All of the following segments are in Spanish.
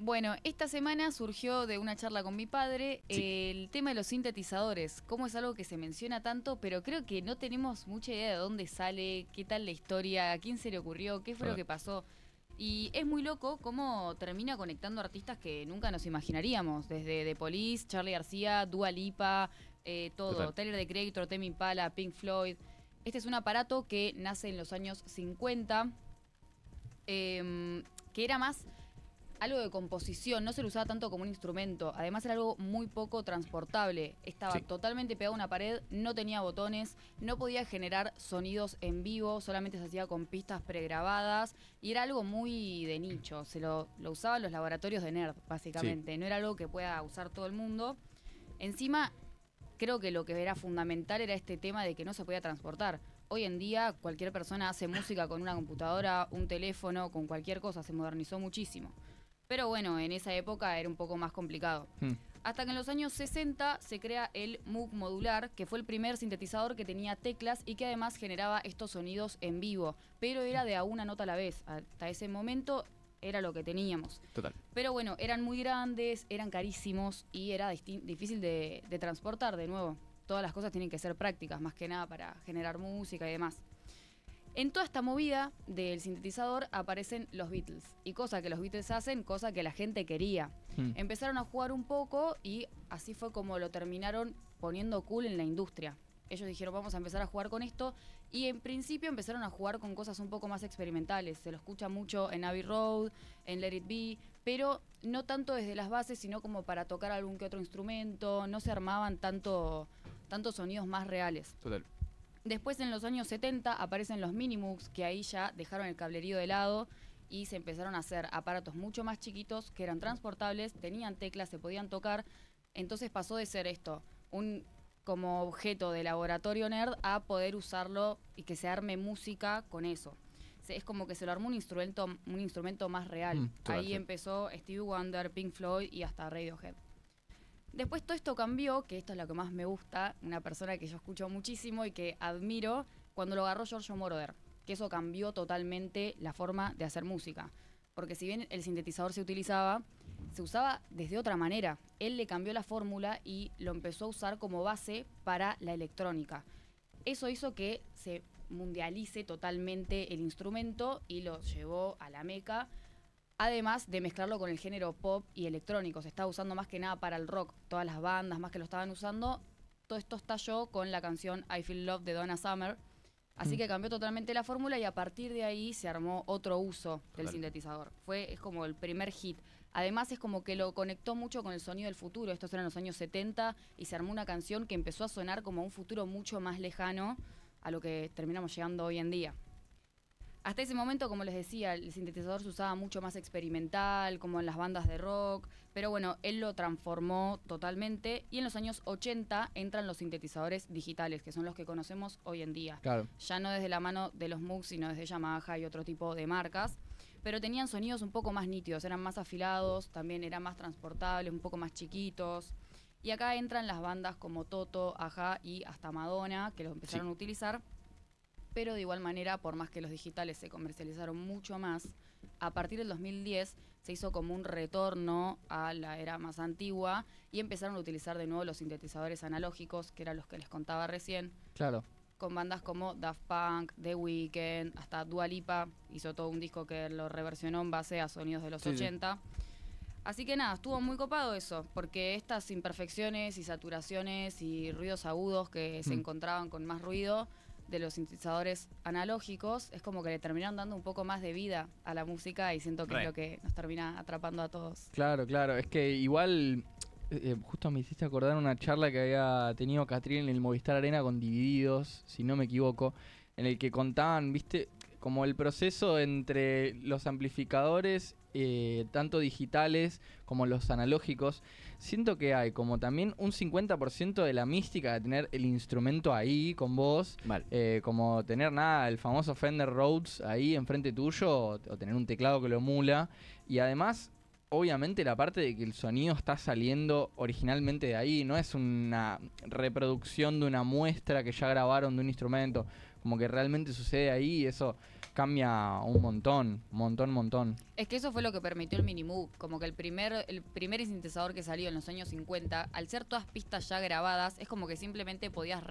Bueno, esta semana surgió de una charla con mi padre el tema de los sintetizadores. Cómo es algo que se menciona tanto, pero creo que no tenemos mucha idea de dónde sale, qué tal la historia, a quién se le ocurrió, qué fue lo que pasó. Y es muy loco cómo termina conectando artistas que nunca nos imaginaríamos. Desde The Police, Charly García, Dua Lipa, todo. Tyler, The Creator, Tame Impala, Pink Floyd. Este es un aparato que nace en los años 50, que era más algo de composición, no se lo usaba tanto como un instrumento. Además era algo muy poco transportable. Estaba totalmente pegado a una pared, no tenía botones, no podía generar sonidos en vivo, solamente se hacía con pistas pregrabadas y era algo muy de nicho. Lo usaban los laboratorios de nerd, básicamente. No era algo que pueda usar todo el mundo. Encima, creo que lo que era fundamental era este tema de que no se podía transportar. Hoy en día cualquier persona hace música con una computadora, un teléfono, con cualquier cosa, se modernizó muchísimo. Pero bueno, en esa época era un poco más complicado. Hasta que en los años 60 se crea el Moog modular, que fue el primer sintetizador que tenía teclas y que además generaba estos sonidos en vivo, pero era de a una nota a la vez. Hasta ese momento era lo que teníamos. Total. Pero bueno, eran muy grandes, eran carísimos y era difícil de transportar de nuevo. Todas las cosas tienen que ser prácticas, más que nada para generar música y demás. En toda esta movida del sintetizador aparecen los Beatles. Y cosa que los Beatles hacen, cosa que la gente quería. Empezaron a jugar un poco y así fue como lo terminaron poniendo cool en la industria. Ellos dijeron, vamos a empezar a jugar con esto. Y en principio empezaron a jugar con cosas un poco más experimentales. Se lo escucha mucho en Abbey Road, en Let It Be, pero no tanto desde las bases, sino como para tocar algún que otro instrumento. No se armaban tantos sonidos más reales. Total. Después, en los años 70, aparecen los Minimoogs, que ahí ya dejaron el cablerío de lado y se empezaron a hacer aparatos mucho más chiquitos, que eran transportables, tenían teclas, se podían tocar. Entonces pasó de ser esto, como objeto de laboratorio nerd, a poder usarlo y que se arme música con eso. Es como que se lo armó un instrumento más real. Ahí empezó Stevie Wonder, Pink Floyd y hasta Radiohead. Después todo esto cambió, que esto es lo que más me gusta, una persona que yo escucho muchísimo y que admiro, cuando lo agarró Giorgio Moroder, que eso cambió totalmente la forma de hacer música. Porque si bien el sintetizador se usaba desde otra manera. Él le cambió la fórmula y lo empezó a usar como base para la electrónica. Eso hizo que se mundialice totalmente el instrumento y lo llevó a la meca. Además de mezclarlo con el género pop y electrónico. Se estaba usando más que nada para el rock. Todas las bandas más que lo estaban usando. Todo esto estalló con la canción I Feel Love de Donna Summer. Así que cambió totalmente la fórmula y a partir de ahí se armó otro uso del sintetizador. Es como el primer hit. Además es como que lo conectó mucho con el sonido del futuro. Estos eran los años 70 y se armó una canción que empezó a sonar como un futuro mucho más lejano a lo que terminamos llegando hoy en día. Hasta ese momento, como les decía, el sintetizador se usaba mucho más experimental, como en las bandas de rock, pero bueno, él lo transformó totalmente y en los años 80 entran los sintetizadores digitales, que son los que conocemos hoy en día. Claro. Ya no desde la mano de los Moog, sino desde Yamaha y otro tipo de marcas, pero tenían sonidos un poco más nítidos, eran más afilados, también eran más transportables, un poco más chiquitos. Y acá entran las bandas como Toto, Ajá y hasta Madonna, que los empezaron a utilizar. Pero de igual manera, por más que los digitales se comercializaron mucho más, a partir del 2010 se hizo como un retorno a la era más antigua y empezaron a utilizar de nuevo los sintetizadores analógicos, que eran los que les contaba recién. Claro. Con bandas como Daft Punk, The Weeknd, hasta Dua Lipa hizo todo un disco que lo reversionó en base a sonidos de los 80. Así que nada, estuvo muy copado eso, porque estas imperfecciones y saturaciones y ruidos agudos que se encontraban con más ruido de los sintetizadores analógicos, es como que le terminaron dando un poco más de vida a la música y siento que es lo que nos termina atrapando a todos. Claro, claro, es que igual, justo me hiciste acordar una charla que había tenido Catril en el Movistar Arena con Divididos, si no me equivoco, en el que contaban, viste, como el proceso entre los amplificadores, tanto digitales como los analógicos. Siento que hay como también un 50% de la mística de tener el instrumento ahí con vos, como tener el famoso Fender Rhodes ahí enfrente tuyo, o tener un teclado que lo emula, y además obviamente la parte de que el sonido está saliendo originalmente de ahí, no es una reproducción de una muestra que ya grabaron de un instrumento, como que realmente sucede ahí y eso cambia un montón. Es que eso fue lo que permitió el Minimoog, como que el primer sintetizador que salió en los años 50, al ser todas pistas ya grabadas, es como que simplemente podías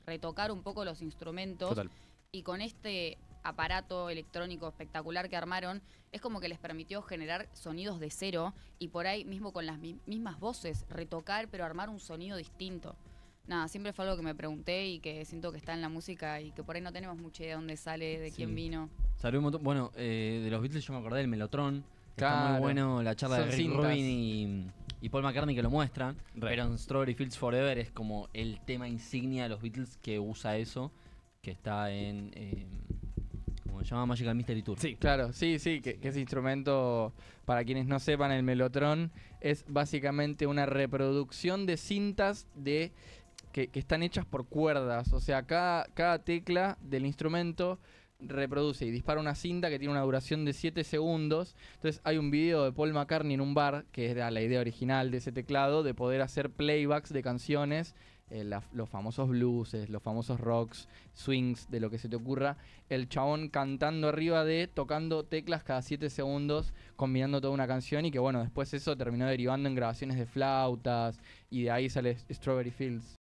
retocar un poco los instrumentos. Total. Y con este aparato electrónico espectacular que armaron, es como que les permitió generar sonidos de cero y por ahí mismo con las mismas voces, retocar pero armar un sonido distinto. Nada, siempre fue algo que me pregunté y que siento que está en la música y que por ahí no tenemos mucha idea de dónde sale, de quién vino. Salió un montón. Bueno, de los Beatles yo me acordé del Mellotron. Está Claro. muy bueno la charla Son de Rick cintas. Rubin y Paul McCartney que lo muestran. Pero en Strawberry Fields Forever es como el tema insignia de los Beatles que usa eso, que está en... como se llama Magical Mystery Tour. Sí, claro, sí, que ese instrumento, para quienes no sepan, el Mellotron es básicamente una reproducción de cintas que están hechas por cuerdas. O sea, cada tecla del instrumento reproduce y dispara una cinta que tiene una duración de 7 segundos. Entonces hay un video de Paul McCartney en un bar, que era la idea original de ese teclado, de poder hacer playbacks de canciones, los famosos blueses, los famosos rocks, swings, de lo que se te ocurra. El chabón cantando arriba tocando teclas cada 7 segundos, combinando toda una canción y que bueno, después eso terminó derivando en grabaciones de flautas y de ahí sale Strawberry Fields.